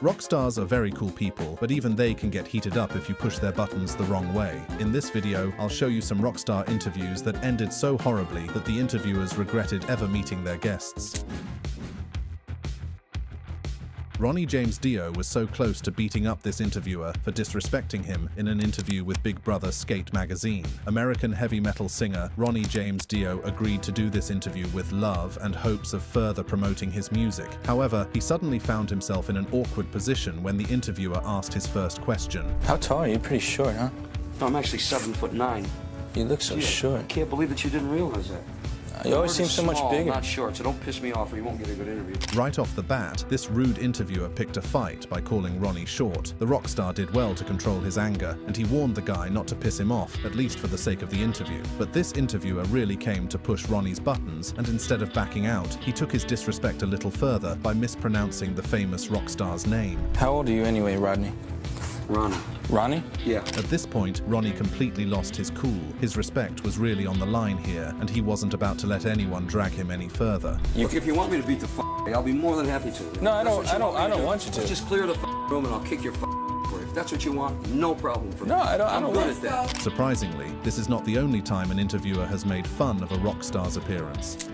Rockstars are very cool people, but even they can get heated up if you push their buttons the wrong way. In this video, I'll show you some rockstar interviews that ended so horribly that the interviewers regretted ever meeting their guests. Ronnie James Dio was so close to beating up this interviewer for disrespecting him in an interview with Big Brother Skate magazine. American heavy metal singer Ronnie James Dio agreed to do this interview with love and hopes of further promoting his music. However, he suddenly found himself in an awkward position when the interviewer asked his first question. How tall are you? Pretty short, huh? No, I'm actually 7'9". You look so short. I can't believe that you didn't realize that. You always seem so much bigger. Not short, so don't piss me off or you won't get a good interview. Right off the bat, this rude interviewer picked a fight by calling Ronnie short. The rock star did well to control his anger, and he warned the guy not to piss him off, at least for the sake of the interview. But this interviewer really came to push Ronnie's buttons, and instead of backing out, he took his disrespect a little further by mispronouncing the famous rock star's name. How old are you anyway, Rodney? Ronnie. Ronnie? Yeah. At this point, Ronnie completely lost his cool. His respect was really on the line here, and he wasn't about to let anyone drag him any further. Look, if you want me to beat the I'll be more than happy to. No, I don't want you to. Just clear the room and I'll kick your for you. If that's what you want, no problem for me. No, I don't I'm want good at that. Surprisingly, this is not the only time an interviewer has made fun of a rock star's appearance.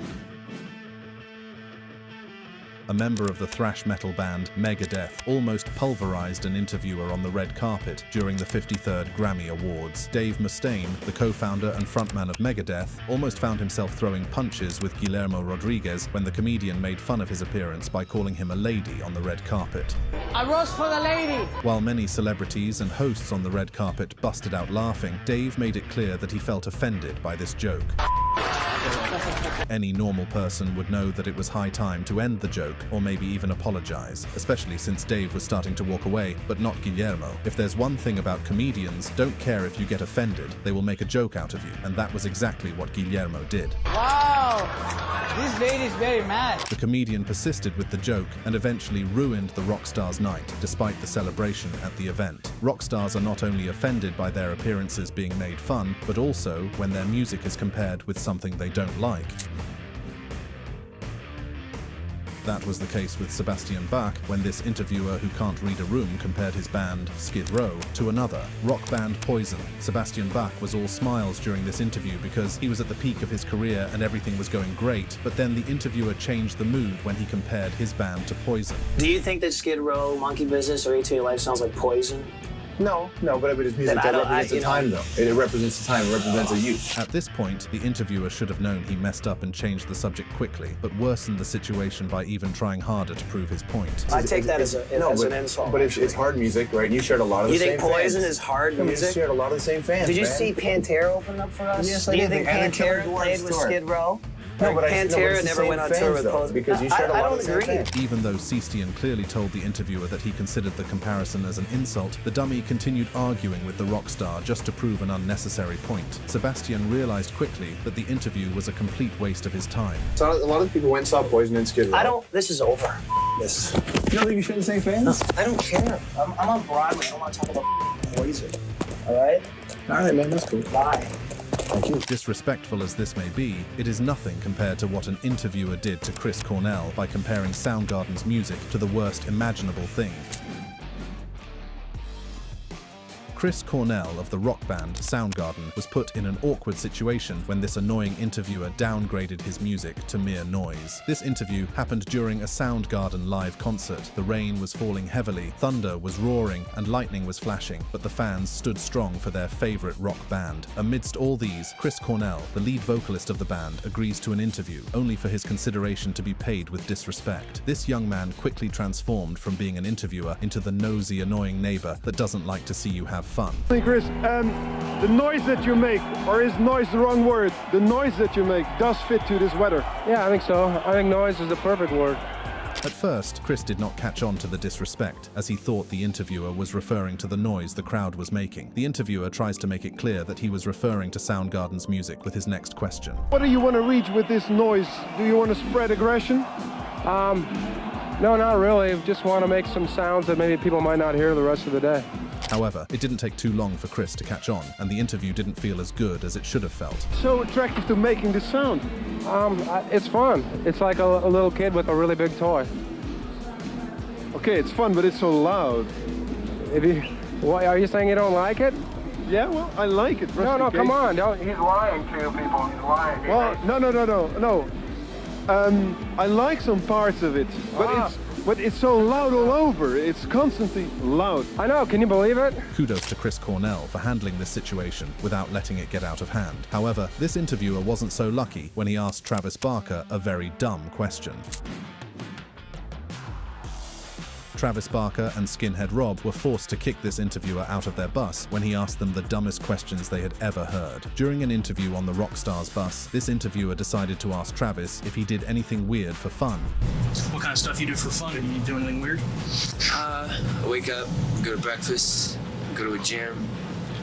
A member of the thrash metal band Megadeth almost pulverized an interviewer on the red carpet during the 53rd Grammy Awards. Dave Mustaine, the co-founder and frontman of Megadeth, almost found himself throwing punches with Guillermo Rodriguez when the comedian made fun of his appearance by calling him a lady on the red carpet. I roast for the lady! While many celebrities and hosts on the red carpet busted out laughing, Dave made it clear that he felt offended by this joke. Any normal person would know that it was high time to end the joke, or maybe even apologize, especially since Dave was starting to walk away, but not Guillermo. If there's one thing about comedians, don't care if you get offended, they will make a joke out of you, and that was exactly what Guillermo did. Wow! This lady's very mad. The comedian persisted with the joke and eventually ruined the rockstar's night, despite the celebration at the event. Rockstars are not only offended by their appearances being made fun, but also when their music is compared with something they don't like. That was the case with Sebastian Bach when this interviewer who can't read a room compared his band, Skid Row, to another, rock band Poison. Sebastian Bach was all smiles during this interview because he was at the peak of his career and everything was going great, but then the interviewer changed the mood when he compared his band to Poison. Do you think that Skid Row, Monkey Business, or 18 Your Life sounds like Poison? No, but I mean, it's music that represents a time, though. It represents a time, it represents a youth. At this point, the interviewer should have known he messed up and changed the subject quickly, but worsened the situation by even trying harder to prove his point. I take that as an insult. But it's hard music, right? And you shared a lot of the same fans. You think Poison is hard music? You shared a lot of the same fans, Did you see Pantera open up for us? Yes, Do you think Pantera played with Skid Row? No, but Pantera never went on tour with Poison. Because you shared a lot of the same fans. Even though Sebastian clearly told the interviewer that he considered the comparison as an insult, the dummy continued arguing with the rock star just to prove an unnecessary point. Sebastian realized quickly that the interview was a complete waste of his time. So a lot of people went and saw Poison and Skid Row. This is over. This. You don't think you share the same fans? No, I don't care. I'm on Broadway. I don't want to talk about Poison. All right? All right, man, that's cool. Bye. Thank you. Disrespectful as this may be, it is nothing compared to what an interviewer did to Chris Cornell by comparing Soundgarden's music to the worst imaginable thing. Chris Cornell of the rock band Soundgarden was put in an awkward situation when this annoying interviewer downgraded his music to mere noise. This interview happened during a Soundgarden live concert. The rain was falling heavily, thunder was roaring, and lightning was flashing, but the fans stood strong for their favorite rock band. Amidst all these, Chris Cornell, the lead vocalist of the band, agrees to an interview, only for his consideration to be paid with disrespect. This young man quickly transformed from being an interviewer into the nosy, annoying neighbor that doesn't like to see you have fun. Hey Chris, the noise that you make, or is noise the wrong word? The noise that you make does fit to this weather. Yeah, I think so. I think noise is the perfect word. At first, Chris did not catch on to the disrespect, as he thought the interviewer was referring to the noise the crowd was making. The interviewer tries to make it clear that he was referring to Soundgarden's music with his next question. What do you want to reach with this noise? Do you want to spread aggression? No, not really. Just want to make some sounds that maybe people might not hear the rest of the day. However, it didn't take too long for Chris to catch on, and the interview didn't feel as good as it should have felt. So attractive to making this sound? It's fun. It's like a little kid with a really big toy. Okay, it's fun, but it's so loud. Why are you saying you don't like it? Yeah, well, I like it. No, come on. Don't. He's lying to you people. He's lying. Well, no. I like some parts of it, but it's so loud all over. It's constantly loud. I know. Can you believe it? Kudos to Chris Cornell for handling this situation without letting it get out of hand. However, this interviewer wasn't so lucky when he asked Travis Barker a very dumb question. Travis Barker and Skinhead Rob were forced to kick this interviewer out of their bus when he asked them the dumbest questions they had ever heard. During an interview on the Rockstars bus, this interviewer decided to ask Travis if he did anything weird for fun. What kind of stuff you do for fun? Do you do anything weird? I wake up, go to breakfast, go to a gym.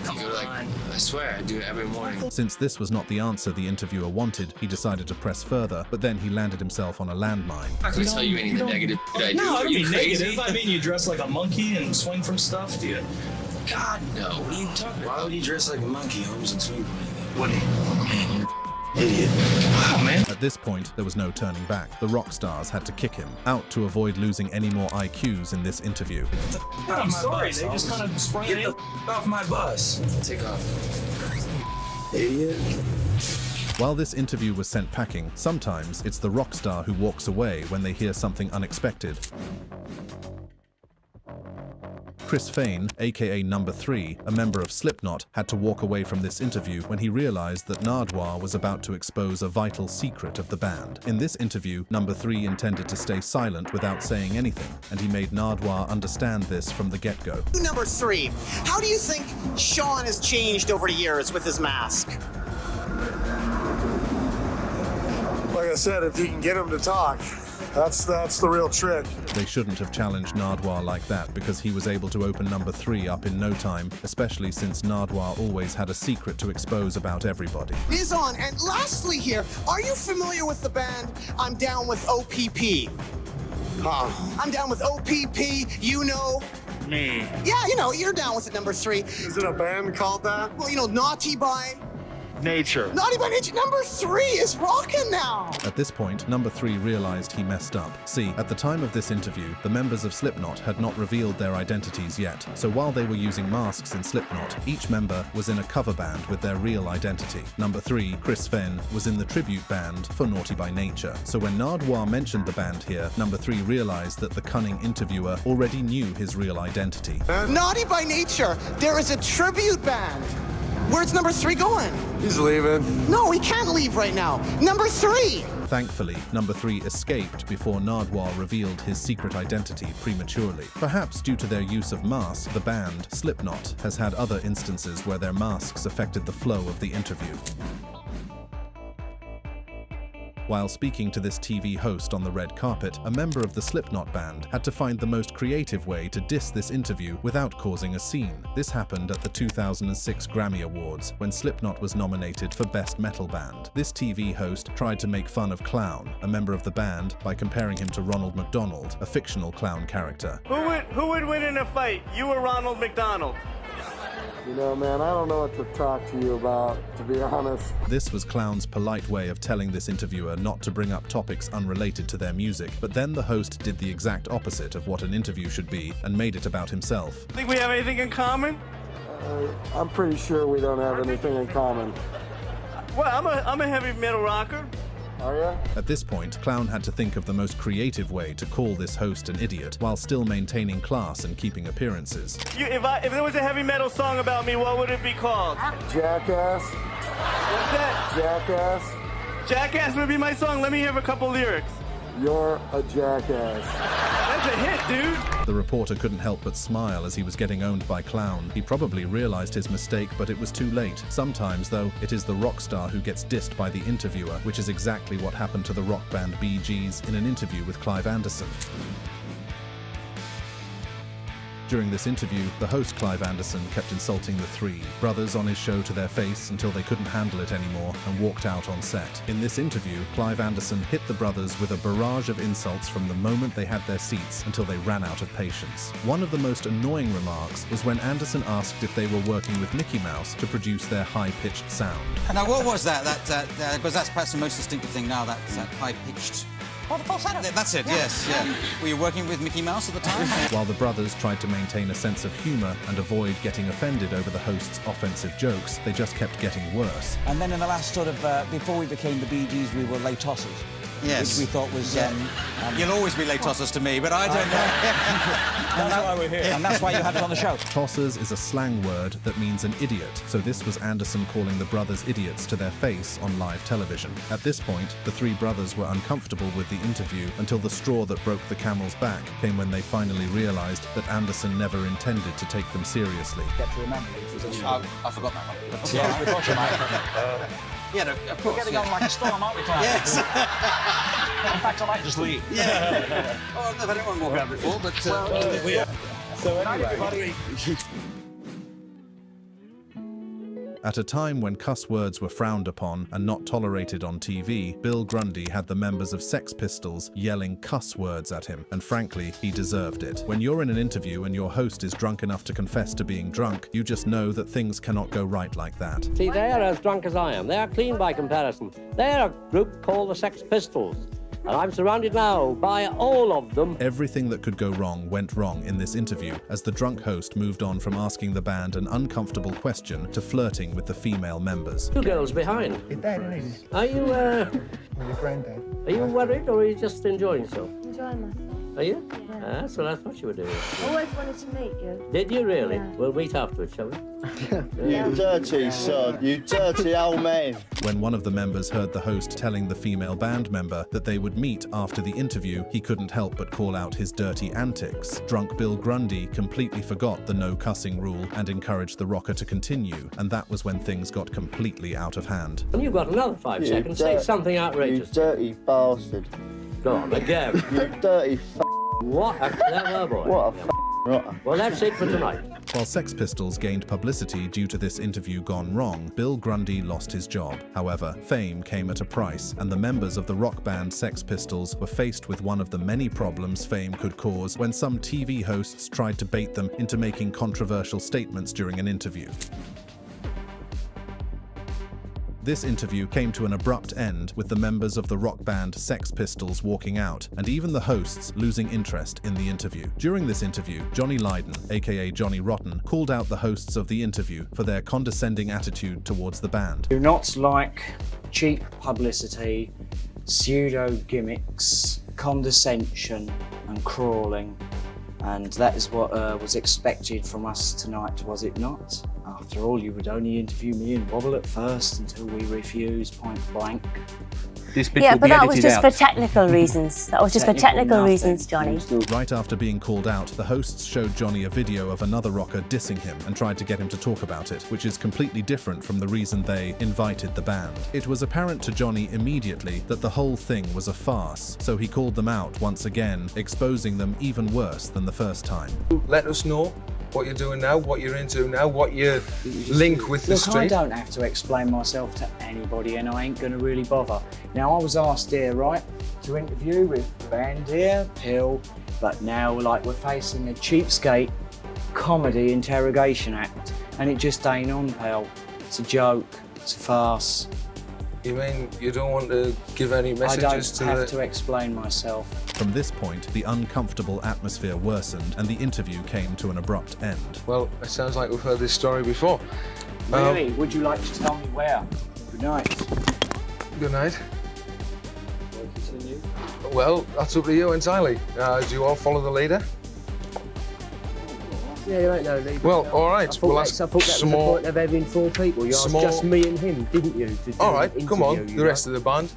I swear, I do it every morning. Since this was not the answer the interviewer wanted, he decided to press further, but then he landed himself on a landmine. I'm not gonna tell you any of the negative shit I do. No, I Are you mean crazy? negative. I mean you dress like a monkey and swing from stuff. Do you? God, no. What are you talking about? Why would he dress like a monkey, Holmes, and swing from anything? What? Man, you're idiot. Wow, man. At this point, there was no turning back. The Rockstars had to kick him out to avoid losing any more IQs in this interview. I'm sorry. They just kind of sprang Get in. the off my bus. Take off. Idiot. While this interview was sent packing, sometimes it's the rock star who walks away when they hear something unexpected. Chris Fane, aka Number 3, a member of Slipknot, had to walk away from this interview when he realized that Nardwuar was about to expose a vital secret of the band. In this interview, Number 3 intended to stay silent without saying anything, and he made Nardwuar understand this from the get-go. Number 3, how do you think Sean has changed over the years with his mask? Like I said, if you can get him to talk, that's the real trick. They shouldn't have challenged Nardwuar like that because he was able to open Number 3 up in no time, especially since Nardwuar always had a secret to expose about everybody. Is on. And lastly here, are you familiar with the band I'm Down with OPP? I'm down with OPP, you know. Me. Yeah, you know, you're down with it, Number 3. Is it a band called that? Well, you know, Naughty by Nature. Naughty by Nature. Number 3 is rocking now. At this point, Number 3 realized he messed up. See, at the time of this interview, the members of Slipknot had not revealed their identities yet, so while they were using masks in Slipknot, each member was in a cover band with their real identity. Number 3, Chris Fehn, was in the tribute band for Naughty by Nature. So when Nardwuar mentioned the band here, Number 3 realized that the cunning interviewer already knew his real identity. Naughty by Nature, there is a tribute band. Where's Number 3 going? He's leaving. No, he can't leave right now. Number 3! Thankfully, Number 3 escaped before Nardwuar revealed his secret identity prematurely. Perhaps due to their use of masks, the band, Slipknot, has had other instances where their masks affected the flow of the interview. While speaking to this TV host on the red carpet, a member of the Slipknot band had to find the most creative way to diss this interview without causing a scene. This happened at the 2006 Grammy Awards, when Slipknot was nominated for Best Metal Band. This TV host tried to make fun of Clown, a member of the band, by comparing him to Ronald McDonald, a fictional clown character. Who would win in a fight, you or Ronald McDonald? You know, man, I don't know what to talk to you about, to be honest. This was Clown's polite way of telling this interviewer not to bring up topics unrelated to their music, but then the host did the exact opposite of what an interview should be and made it about himself. Think we have anything in common? I'm pretty sure we don't have anything in common. Well, I'm a heavy metal rocker. Are ya? At this point, Clown had to think of the most creative way to call this host an idiot while still maintaining class and keeping appearances. If there was a heavy metal song about me, what would it be called? Jackass. What's that? Jackass. Jackass would be my song. Let me hear a couple lyrics. You're a jackass. That's a hit, dude. The reporter couldn't help but smile as he was getting owned by Clown. He probably realized his mistake, but it was too late. Sometimes, though, it is the rock star who gets dissed by the interviewer, which is exactly what happened to the rock band Bee Gees in an interview with Clive Anderson. During this interview, the host Clive Anderson kept insulting the three brothers on his show to their face until they couldn't handle it anymore and walked out on set. In this interview, Clive Anderson hit the brothers with a barrage of insults from the moment they had their seats until they ran out of patience. One of the most annoying remarks was when Anderson asked if they were working with Mickey Mouse to produce their high-pitched sound. Now, what was that? Because that's perhaps the most distinctive thing now, that high-pitched Oh, the falsetto. That's it, yes, yeah. Were you working with Mickey Mouse at the time? While the brothers tried to maintain a sense of humour and avoid getting offended over the host's offensive jokes, they just kept getting worse. And then in the last sort of, before we became the Bee Gees, we were late tossers. Yes. Which we thought was... You'll always be late tossers to me, but I don't know. That's why we're here. And that's why you had it on the show. Tossers is a slang word that means an idiot, so this was Anderson calling the brothers idiots to their face on live television. At this point, the three brothers were uncomfortable with the interview until the straw that broke the camel's back came when they finally realised that Anderson never intended to take them seriously. Get to remember. I forgot that one. But, yeah, we got you, mate. Yeah, no, of course. We're getting on like a storm, aren't we, Tom? Yes. In fact, I might just leave. Yeah. Oh, I've never had anyone walk out before, but... So anyway... At a time when cuss words were frowned upon and not tolerated on TV, Bill Grundy had the members of Sex Pistols yelling cuss words at him, and frankly, he deserved it. When you're in an interview and your host is drunk enough to confess to being drunk, you just know that things cannot go right like that. See, they're as drunk as I am. They're clean by comparison. They're a group called the Sex Pistols. And I'm surrounded now by all of them. Everything that could go wrong went wrong in this interview as the drunk host moved on from asking the band an uncomfortable question to flirting with the female members. Two girls behind. Your dad, isn't he? Are you, Your granddad. are you worried or are you just enjoying yourself? Enjoying myself. Are you? Yeah. That's what I thought you were doing. I always wanted to meet you. Did you really? Yeah. We'll meet afterwards, shall we? You dirty sod, you dirty old man. When one of the members heard the host telling the female band member that they would meet after the interview, he couldn't help but call out his dirty antics. Drunk Bill Grundy completely forgot the no cussing rule and encouraged the rocker to continue, and that was when things got completely out of hand. And you've got another 5 seconds. Say something outrageous. You dirty bastard. Go on, again. You dirty What a clever boy. What a rotter. Well, that's it for tonight. While Sex Pistols gained publicity due to this interview gone wrong, Bill Grundy lost his job. However, fame came at a price, and the members of the rock band Sex Pistols were faced with one of the many problems fame could cause when some TV hosts tried to bait them into making controversial statements during an interview. This interview came to an abrupt end with the members of the rock band Sex Pistols walking out, and even the hosts losing interest in the interview. During this interview, Johnny Lydon, aka Johnny Rotten, called out the hosts of the interview for their condescending attitude towards the band. Do not like cheap publicity, pseudo gimmicks, condescension and crawling, and that is what was expected from us tonight, was it not? After all, you would only interview me and wobble at first until we refused point blank. This bit will be that was edited just out. for technical reasons. That was just for technical reasons, Johnny. Right after being called out, the hosts showed Johnny a video of another rocker dissing him and tried to get him to talk about it, which is completely different from the reason they invited the band. It was apparent to Johnny immediately that the whole thing was a farce, so he called them out once again, exposing them even worse than the first time. Let us know what you're doing now, what you're into now, what your link with the Look, street. I don't have to explain myself to anybody, and I ain't going to really bother. Now, I was asked here, right, to interview with the band here, Pill, but now, like, we're facing a cheapskate comedy interrogation act, and it just ain't on, pal. It's a joke, it's a farce. You mean you don't want to give any messages to I don't have to explain myself. From this point, the uncomfortable atmosphere worsened and the interview came to an abrupt end. Well, it sounds like we've heard this story before. Really? Would you like to tell me where? Good night. Good night. Well, that's up to you entirely. Do you all follow the leader? Yeah, there ain't no leader. Well, all right. I thought that was the point of having 4 people. You asked just me and him, didn't you? To do all right, an come on, interview, the rest of the band.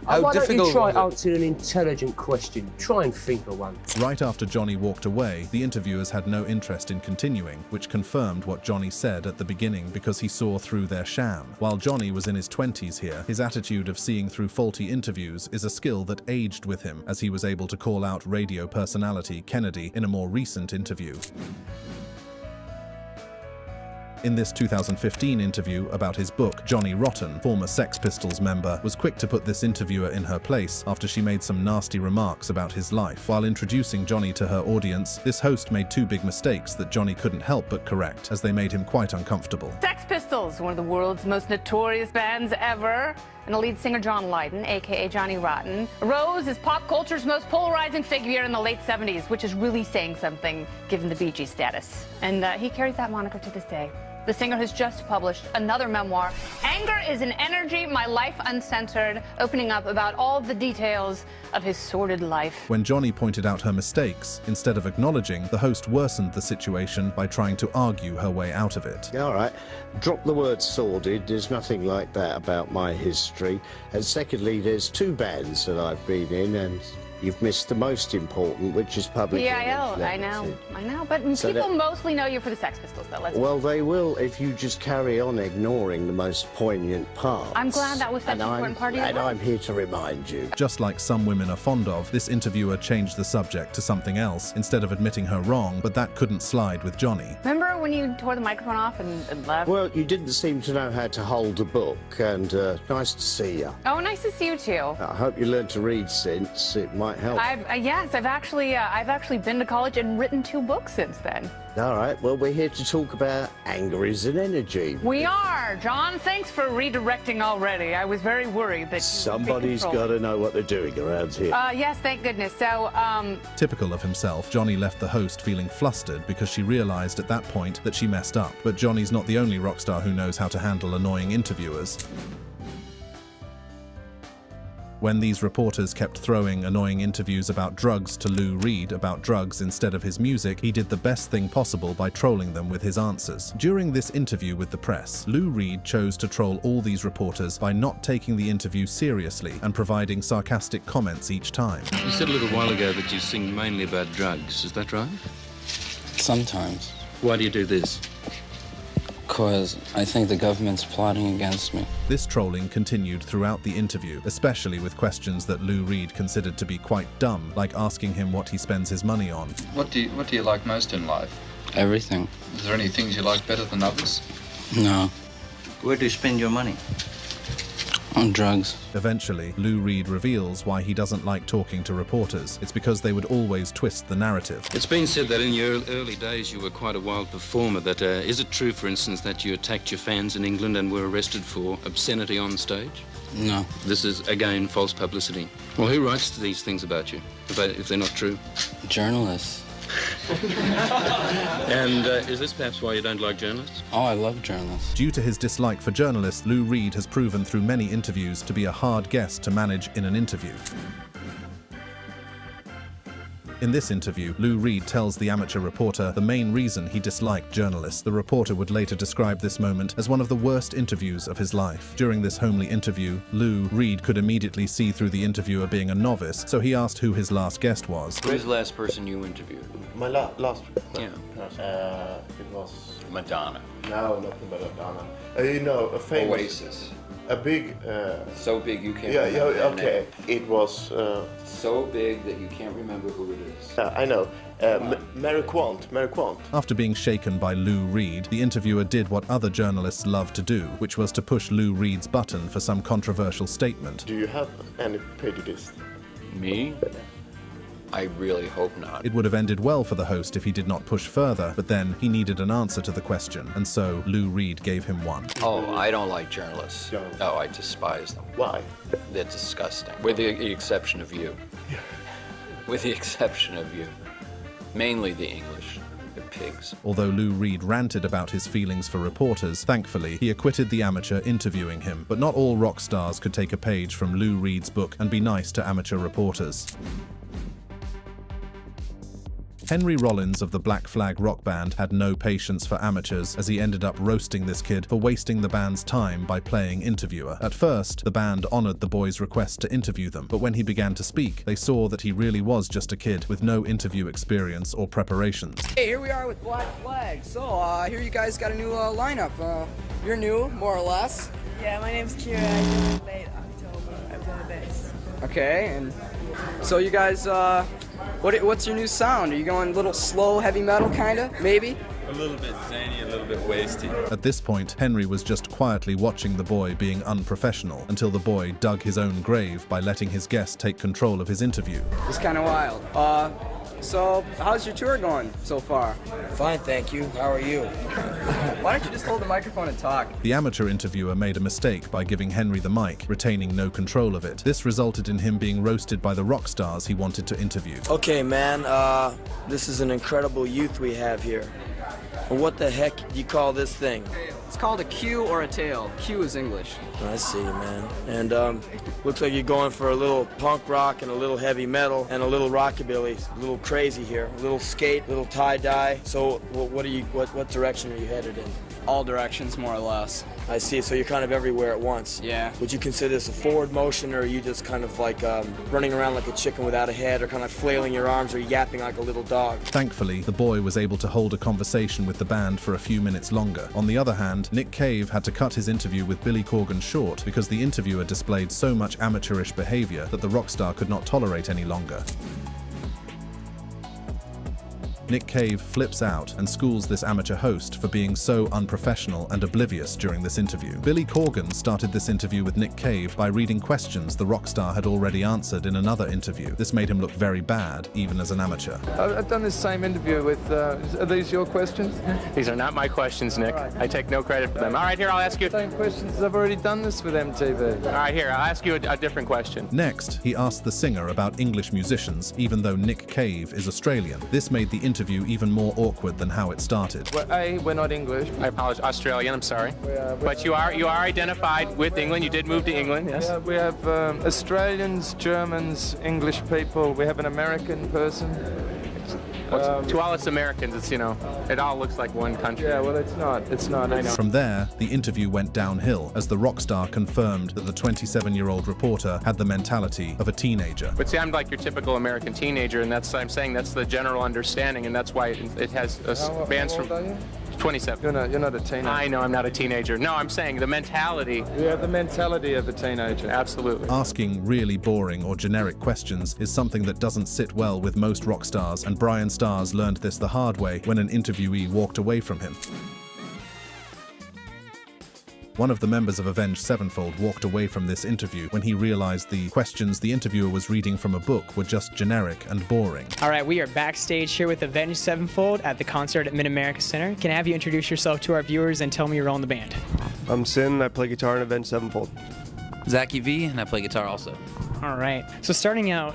Why don't you difficult try was it? answering an intelligent question? Try and think of one. Right after Johnny walked away, the interviewers had no interest in continuing, which confirmed what Johnny said at the beginning because he saw through their sham. While Johnny was in his 20s here, his attitude of seeing through faulty interviews is a skill that aged with him, as he was able to call out radio personality Kennedy in a more recent interview. In this 2015 interview about his book, Johnny Rotten, former Sex Pistols member, was quick to put this interviewer in her place after she made some nasty remarks about his life. While introducing Johnny to her audience, this host made two big mistakes that Johnny couldn't help but correct, as they made him quite uncomfortable. Sex Pistols, one of the world's most notorious bands ever, and the lead singer John Lydon, aka Johnny Rotten, arose as pop culture's most polarizing figure in the late 70s, which is really saying something given the Bee Gees status. And he carries that moniker to this day. The singer has just published another memoir, Anger is an Energy, My Life Uncensored, opening up about all the details of his sordid life. When Johnny pointed out her mistakes, instead of acknowledging, the host worsened the situation by trying to argue her way out of it. All right, drop the word sordid. There's nothing like that about my history. And secondly, there's two bands that I've been in, and you've missed the most important, which is public image. I know. But people mostly know you for the Sex Pistols, though. Well, they will if you just carry on ignoring the most poignant parts. I'm glad that was such an important part of your life. And I'm here to remind you. Just like some women are fond of, this interviewer changed the subject to something else instead of admitting her wrong, but that couldn't slide with Johnny. Remember when you tore the microphone off and left? Well, you didn't seem to know how to hold a book, and nice to see you. Oh, nice to see you, too. I hope you learned to read since. It might help. Yes, I've actually been to college and written 2 books since then. All right, well, we're here to talk about Anger is an Energy. We are, John. Thanks for redirecting already. I was very worried that somebody's got to know what they're doing around here. Yes, thank goodness. So, Typical of himself, Johnny left the host feeling flustered because she realized at that point that she messed up. But Johnny's not the only rock star who knows how to handle annoying interviewers. When these reporters kept throwing annoying interviews about drugs to Lou Reed about drugs instead of his music, he did the best thing possible by trolling them with his answers. During this interview with the press, Lou Reed chose to troll all these reporters by not taking the interview seriously and providing sarcastic comments each time. You said a little while ago that you sing mainly about drugs, is that right? Sometimes. Why do you do this? Because I think the government's plotting against me. This trolling continued throughout the interview, especially with questions that Lou Reed considered to be quite dumb, like asking him what he spends his money on. What do you like most in life? Everything. Is there any things you like better than others? No. Where do you spend your money? On drugs. Eventually, Lou Reed reveals why he doesn't like talking to reporters. It's because they would always twist the narrative. It's been said that in your early days you were quite a wild performer. Is it true, for instance, that you attacked your fans in England and were arrested for obscenity on stage? No. This is, again, false publicity. Well, who writes these things about you, if they're not true? Journalists. And is this perhaps why you don't like journalists? Oh, I love journalists. Due to his dislike for journalists, Lou Reed has proven through many interviews to be a hard guest to manage in an interview. In this interview, Lou Reed tells the amateur reporter the main reason he disliked journalists. The reporter would later describe this moment as one of the worst interviews of his life. During this homely interview, Lou Reed could immediately see through the interviewer being a novice, so he asked who his last guest was. Who's the last person you interviewed? My last. Yeah. It was Madonna. No, nothing but Madonna. A famous. Oasis. A big. So big you can't. Yeah. remember their Okay. name. It was. So big that you can't remember who it is. I know. Mary Quant. After being shaken by Lou Reed, the interviewer did what other journalists love to do, which was to push Lou Reed's button for some controversial statement. Do you have any prejudice? Me? I really hope not. It would have ended well for the host if he did not push further, but then he needed an answer to the question, and so Lou Reed gave him one. Oh, I don't like journalists. Oh, I despise them. Why? They're disgusting. With the exception of you. With the exception of you. Mainly the English. They're pigs. Although Lou Reed ranted about his feelings for reporters, thankfully, he acquitted the amateur interviewing him. But not all rock stars could take a page from Lou Reed's book and be nice to amateur reporters. Henry Rollins of the Black Flag rock band had no patience for amateurs, as he ended up roasting this kid for wasting the band's time by playing interviewer. At first, the band honored the boy's request to interview them, but when he began to speak, they saw that he really was just a kid with no interview experience or preparations. Hey, here we are with Black Flag. So, I hear you guys got a new lineup. You're new, more or less. Yeah, my name's Kira. I joined late October. I play the bass. Okay, and so you guys, what's your new sound? Are you going a little slow, heavy metal, kinda? Maybe? A little bit zany, a little bit wasty. At this point, Henry was just quietly watching the boy being unprofessional until the boy dug his own grave by letting his guest take control of his interview. It's kind of wild. So how's your tour going so far? Fine, thank you. How are you? Why don't you just hold the microphone and talk? The amateur interviewer made a mistake by giving Henry the mic, retaining no control of it. This resulted in him being roasted by the rock stars he wanted to interview. Okay, man, this is an incredible youth we have here. What the heck do you call this thing? It's called a cue or a tail. Cue is English. I see, man. And looks like you're going for a little punk rock and a little heavy metal and a little rockabilly. A little crazy here. A little skate, a little tie-dye. So what direction are you headed in? All directions, more or less. I see, so you're kind of everywhere at once. Yeah. Would you consider this a forward motion, or are you just kind of like running around like a chicken without a head, or kind of flailing your arms, or yapping like a little dog? Thankfully, the boy was able to hold a conversation with the band for a few minutes longer. On the other hand, Nick Cave had to cut his interview with Billy Corgan short because the interviewer displayed so much amateurish behavior that the rock star could not tolerate any longer. Nick Cave flips out and schools this amateur host for being so unprofessional and oblivious during this interview. Billy Corgan started this interview with Nick Cave by reading questions the rock star had already answered in another interview. This made him look very bad, even as an amateur. I've done this same interview with, are these your questions? These are not my questions, Nick. Right. I take no credit for them. All right, here, I'll ask you... Same questions, I've already done this with MTV. All right, here, I'll ask you a different question. Next, he asked the singer about English musicians, even though Nick Cave is Australian. This made the interview even more awkward than how it started. Well, we're not English. I apologize. Australian, I'm sorry. But you are identified with England. You did move to England, yes? Yeah, we have Australians, Germans, English people. We have an American person. To all us Americans, it's, you know, it all looks like one country. Yeah, well, it's not. It's not. I know. From there, the interview went downhill as the rock star confirmed that the 27-year-old reporter had the mentality of a teenager. But see, I'm like your typical American teenager, and I'm saying that's the general understanding, and that's why it has bands from... 27. You're not a teenager. I know I'm not a teenager. No, I'm saying the mentality. You have the mentality of a teenager. Absolutely. Asking really boring or generic questions is something that doesn't sit well with most rock stars, and Brian Stars learned this the hard way when an interviewee walked away from him. One of the members of Avenged Sevenfold walked away from this interview when he realized the questions the interviewer was reading from a book were just generic and boring. All right, we are backstage here with Avenged Sevenfold at the concert at Mid-America Center. Can I have you introduce yourself to our viewers and tell me your role in the band? I'm Sin, I play guitar in Avenged Sevenfold. Zachy V, and I play guitar also. All right, so starting out,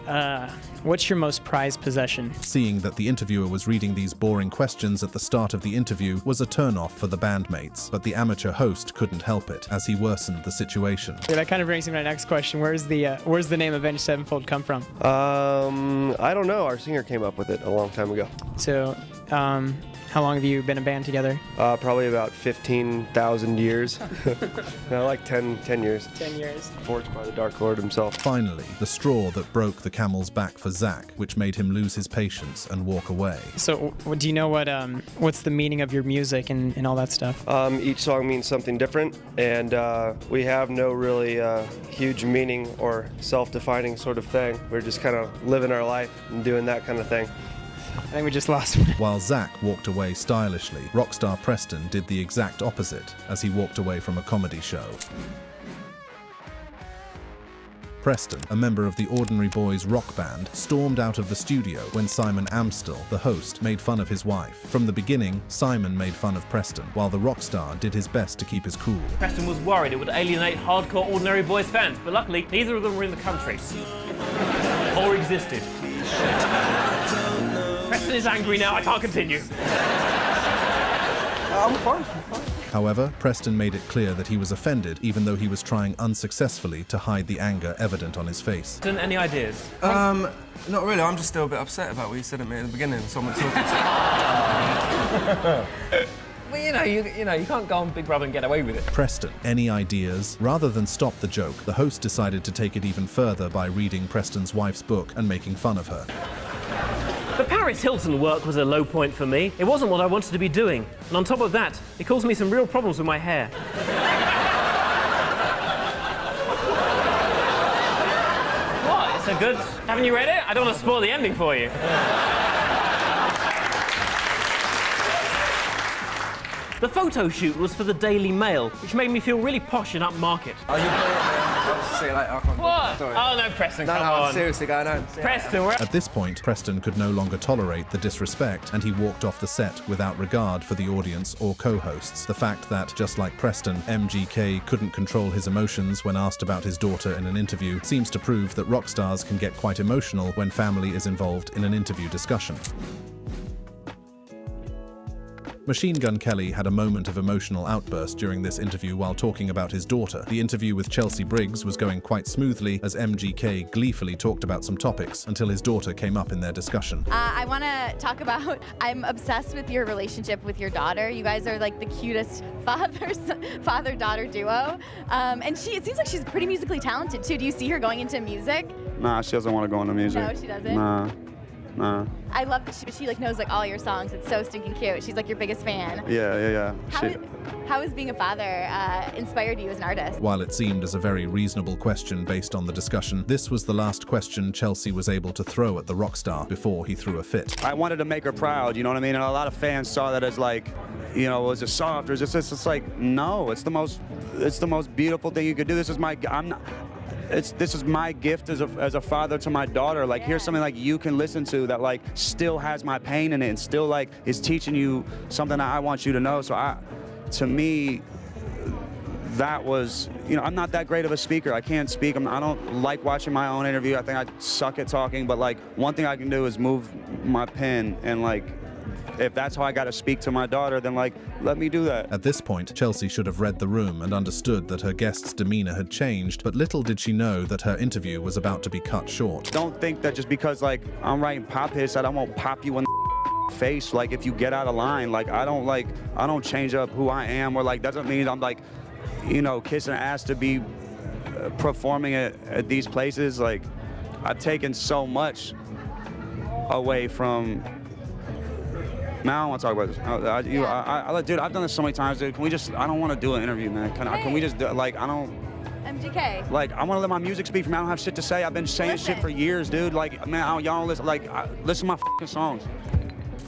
what's your most prized possession? Seeing that the interviewer was reading these boring questions at the start of the interview was a turn-off for the bandmates, but the amateur host couldn't help it as he worsened the situation. Yeah, that kind of brings me to my next question. Where's the name Avenged Sevenfold come from? I don't know. Our singer came up with it a long time ago. So, how long have you been a band together? Probably about 15,000 years. No, like 10 years. 10 years. Forged by the Dark Lord himself. Finally, the straw that broke the camel's back for Zach, which made him lose his patience and walk away. So, do you know what's the meaning of your music and all that stuff? Each song means something different, and we have no really huge meaning or self-defining sort of thing. We're just kind of living our life and doing that kind of thing. I think we just lost him. While Zach walked away stylishly, rockstar Preston did the exact opposite as he walked away from a comedy show. Preston, a member of the Ordinary Boys rock band, stormed out of the studio when Simon Amstel, the host, made fun of his wife. From the beginning, Simon made fun of Preston, while the rock star did his best to keep his cool. Preston was worried it would alienate hardcore Ordinary Boys fans, but luckily, neither of them were in the country. Or existed. Preston is angry now, I can't continue. I'm fine. However, Preston made it clear that he was offended, even though he was trying unsuccessfully to hide the anger evident on his face. Any ideas? Not really. I'm just still a bit upset about what you said at me at the beginning. Someone talking to Well, you can't go on Big Brother and get away with it. Preston, any ideas? Rather than stop the joke, the host decided to take it even further by reading Preston's wife's book and making fun of her. The Paris Hilton work was a low point for me. It wasn't what I wanted to be doing. And on top of that, it caused me some real problems with my hair. What? It's a good... Haven't you read it? I don't want to spoil the ending for you. The photo shoot was for the Daily Mail, which made me feel really posh and upmarket. Oh, you're I'll see you later. I can't. What? Sorry. Oh, no, Preston, come I'm on. seriously going home. Preston, At this point, Preston could no longer tolerate the disrespect, and he walked off the set without regard for the audience or co-hosts. The fact that, just like Preston, MGK couldn't control his emotions when asked about his daughter in an interview seems to prove that rock stars can get quite emotional when family is involved in an interview discussion. Machine Gun Kelly had a moment of emotional outburst during this interview while talking about his daughter. The interview with Chelsea Briggs was going quite smoothly as MGK gleefully talked about some topics until his daughter came up in their discussion. I want to talk about, I'm obsessed with your relationship with your daughter. You guys are like the cutest father-daughter duo. And it seems like she's pretty musically talented too. Do you see her going into music? Nah, she doesn't want to go into music. No, she doesn't? Nah. I love that she like knows like all your songs. It's so stinking cute. She's like your biggest fan. Yeah. How has being a father inspired you as an artist? While it seemed as a very reasonable question based on the discussion, this was the last question Chelsea was able to throw at the rock star before he threw a fit. I wanted to make her proud, you know what I mean? And a lot of fans saw that as like, you know, was it soft or is this? It's like, no, it's the most beautiful thing you could do. This is my gift as a father to my daughter. Like, here's something like you can listen to that like still has my pain in it and still like is teaching you something that I want you to know. So to me, that was, you know, I'm not that great of a speaker. I can't speak. I don't like watching my own interview. I think I suck at talking. But like one thing I can do is move my pen, and like if that's how I got to speak to my daughter, then like, let me do that. At this point, Chelsea should have read the room and understood that her guest's demeanor had changed, but little did she know that her interview was about to be cut short. Don't think that just because like I'm writing pop hits that I won't pop you in the face. Like if you get out of line, like I don't change up who I am, or like doesn't mean I'm like, you know, kissing ass to be performing at these places. Like I've taken so much away from. Man, I don't want to talk about this. Dude, I've done this so many times, dude. Can we just, I don't want to do an interview, man. Can we just, like, I don't. MGK. Like, I want to let my music speak for me. I don't have shit to say. I've been saying shit for years, dude. Like, man, y'all don't listen. Like, listen to my fucking songs.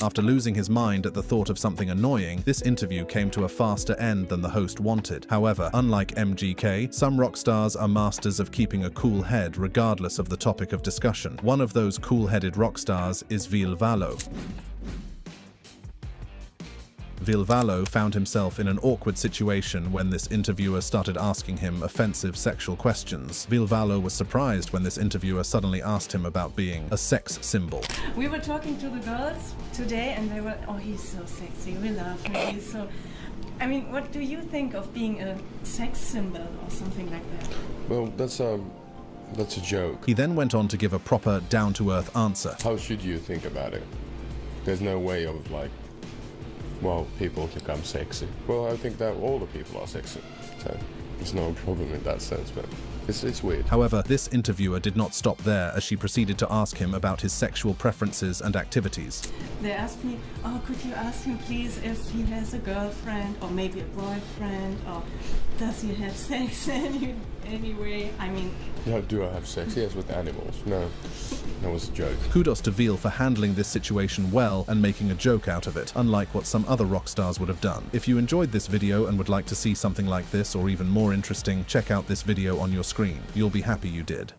After losing his mind at the thought of something annoying, this interview came to a faster end than the host wanted. However, unlike MGK, some rock stars are masters of keeping a cool head regardless of the topic of discussion. One of those cool-headed rock stars is Vilvallo. Vilvallo found himself in an awkward situation when this interviewer started asking him offensive sexual questions. Vilvallo was surprised when this interviewer suddenly asked him about being a sex symbol. We were talking to the girls today and they were, oh, he's so sexy, we love him, he's so... I mean, what do you think of being a sex symbol or something like that? Well, that's a joke. He then went on to give a proper, down-to-earth answer. How should you think about it? There's no way of like, well, people become sexy. Well, I think that all the people are sexy, so there's no problem in that sense, but it's weird. However, this interviewer did not stop there as she proceeded to ask him about his sexual preferences and activities. They asked me, oh, could you ask him please if he has a girlfriend or maybe a boyfriend, or does he have sex anyway? I mean... Yeah, do I have sex? Yes, with animals. No, that was a joke. Kudos to Vil for handling this situation well and making a joke out of it, unlike what some other rock stars would have done. If you enjoyed this video and would like to see something like this or even more interesting, check out this video on your screen. You'll be happy you did.